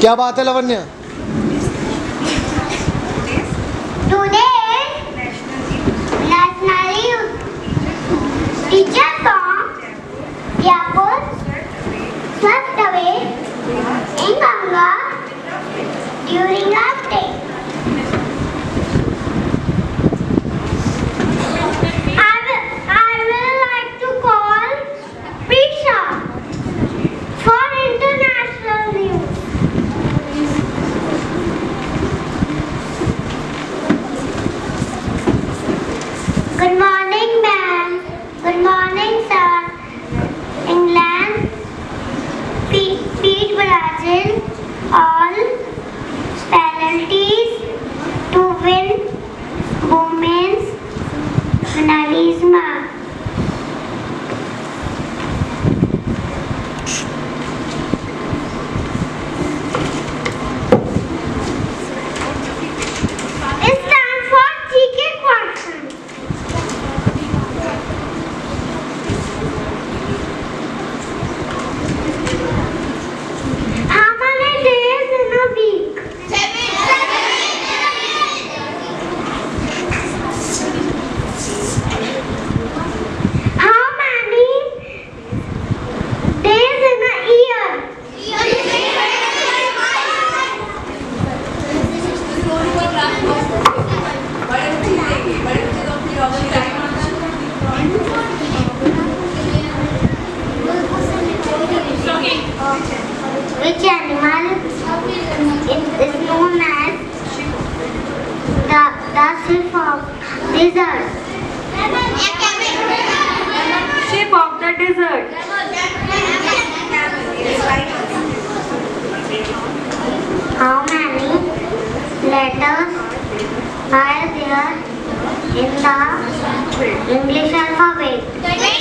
क्या बात है लवन्य? Teacher song Yapur swept away in Ganga during our stay. I will like to call Prisha for international news. Good morning, ma'am. Good morning, sir. England beat Brazil all penalties to win women's finalisma. It's time for GK question. How many days in a week? 7. How many days in a year? Which animal is known as the sheep of desert? Shape of the desert. How many letters are there in the English alphabet? 26.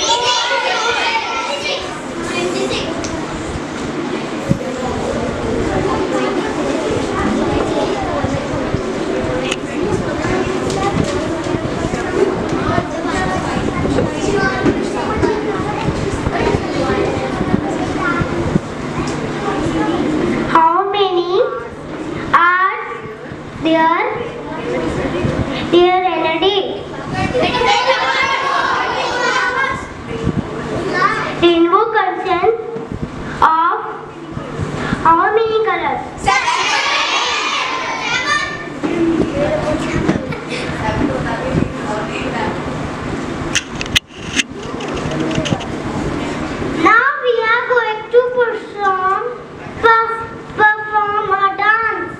How many are there in a day? Rainbow consists of how many colors? 7. Now we are going to perform a dance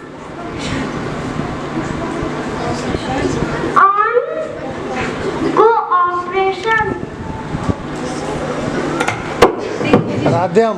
on Go Operation. राधेम